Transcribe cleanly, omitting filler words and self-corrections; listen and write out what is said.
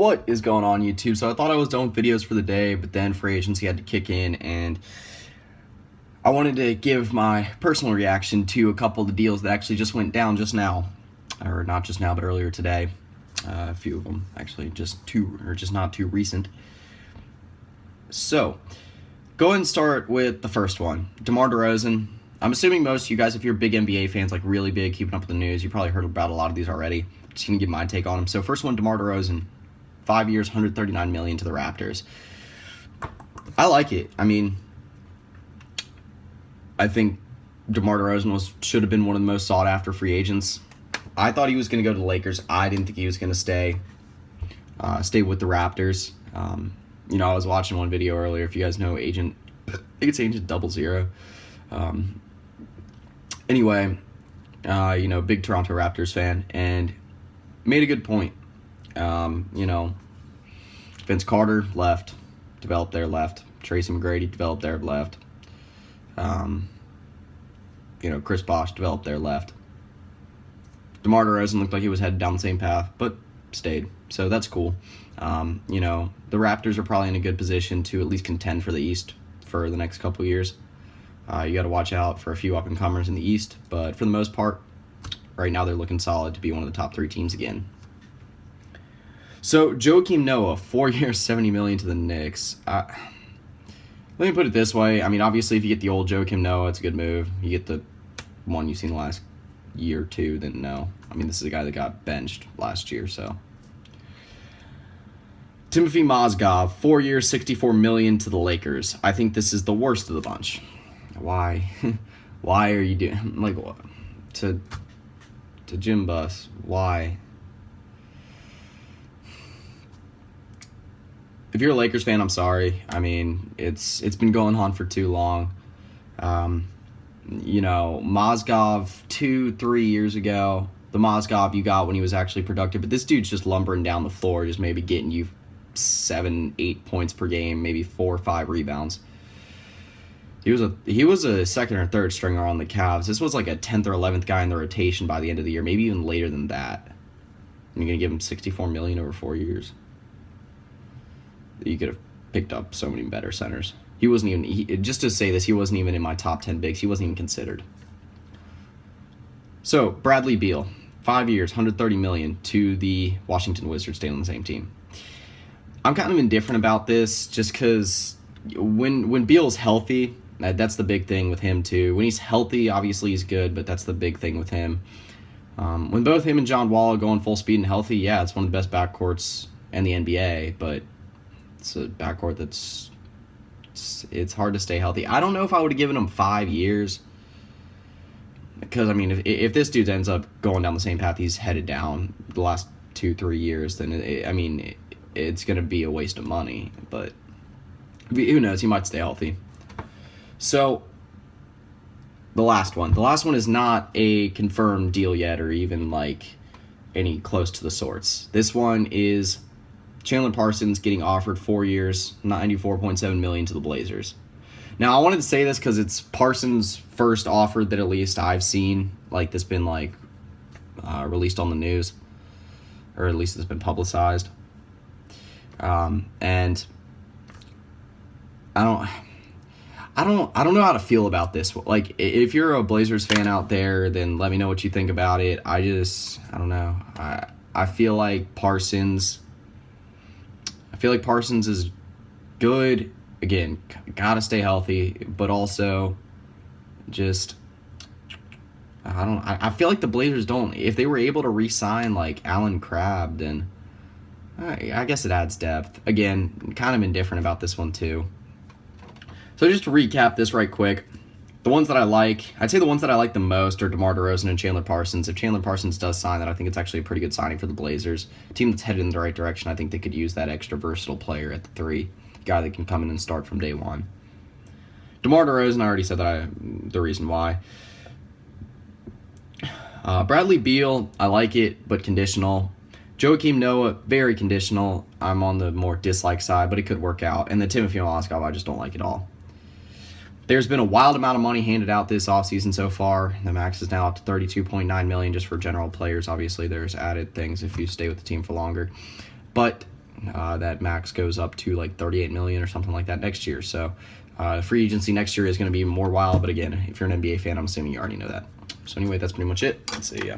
What is going on, YouTube? So I thought I was done with videos for the day, but then free agency had to kick in, and I wanted to give my personal reaction to a couple of the deals that actually just went down just now, or not just now, but earlier today. A few of them actually, just not too recent. So go ahead and start with the first one, DeMar DeRozan. I'm assuming most of you guys, if you're big NBA fans, like really big, keeping up with the news, you probably heard about a lot of these already. Just gonna give my take on them. So first one, DeMar DeRozan, 5 years, $139 million to the Raptors. I like it. I mean, I think DeMar DeRozan should have been one of the most sought after free agents. I thought he was going to go to the Lakers. I didn't think he was going to stay with the Raptors. I was watching one video earlier. If you guys know I think it's Agent 00. Anyway, big Toronto Raptors fan, and made a good point. Vince Carter left, developed there, left. Tracy McGrady developed there, left. Chris Bosh developed there, left. DeMar DeRozan looked like he was headed down the same path, but stayed. So that's cool. The Raptors are probably in a good position to at least contend for the East for the next couple years. You got to watch out for a few up-and-comers in the East, but for the most part, right now they're looking solid to be one of the top 3 teams again. So Joakim Noah, 4 years, $70 million to the Knicks. Let me put it this way. I mean, obviously, if you get the old Joakim Noah, it's a good move. You get the one you've seen the last year or two, then no. I mean, this is a guy that got benched last year, so. Timofey Mozgov, 4 years, $64 million to the Lakers. I think this is the worst of the bunch. Why? Why are you doing like what? To Jim Buss? Why? If you're a Lakers fan, I'm sorry. I mean, it's been going on for too long. Mozgov 2-3 years ago, the Mozgov you got when he was actually productive, but this dude's just lumbering down the floor, just maybe getting you 7-8 points per game, maybe 4 or 5 rebounds. He was a second or third stringer on the Cavs. This was like a 10th or 11th guy in the rotation by the end of the year, maybe even later than that. And you're gonna give him $64 million over 4 years. You could have picked up so many better centers. He wasn't even, just to say this, he wasn't even in my top 10 bigs. He wasn't even considered. So, Bradley Beal, 5 years, $130 million to the Washington Wizards, staying on the same team. I'm kind of indifferent about this just because when Beal's healthy, that's the big thing with him too. When he's healthy, obviously he's good, but that's the big thing with him. When both him and John Wall are going full speed and healthy, yeah, it's one of the best backcourts in the NBA, but it's a backcourt it's hard to stay healthy. I don't know if I would have given him 5 years, because I mean, if this dude ends up going down the same path he's headed down the last 2-3 years, then it's going to be a waste of money. But who knows? He might stay healthy. So the last one is not a confirmed deal yet, or even like any close to the sorts. This one is Chandler Parsons getting offered 4 years, $94.7 million to the Blazers. Now, I wanted to say this because it's Parsons' first offer that at least I've seen, like, that's been, released on the news, or at least it's been publicized. And I don't know how to feel about this. Like, if you're a Blazers fan out there, then let me know what you think about it. I don't know. I feel like Parsons is good. Again, gotta stay healthy, but also just I feel like the Blazers don't. If they were able to re-sign like Alan Crabb, then I guess it adds depth. Again, kind of indifferent about this one too. So just to recap this right quick, the ones that I like, I'd say the ones that I like the most are DeMar DeRozan and Chandler Parsons. If Chandler Parsons does sign that, I think it's actually a pretty good signing for the Blazers. A team that's headed in the right direction. I think they could use that extra versatile player at the 3, guy that can come in and start from day one. DeMar DeRozan, I already said the reason why. Bradley Beal, I like it, but conditional. Joakim Noah, very conditional. I'm on the more dislike side, but it could work out. And the Timofey Mozgov, I just don't like at all. There's been a wild amount of money handed out this offseason so far. The max is now up to $32.9 million just for general players. Obviously, there's added things if you stay with the team for longer. But that max goes up to like $38 million or something like that next year. So free agency next year is going to be more wild. But again, if you're an NBA fan, I'm assuming you already know that. So anyway, that's pretty much it. Let's see.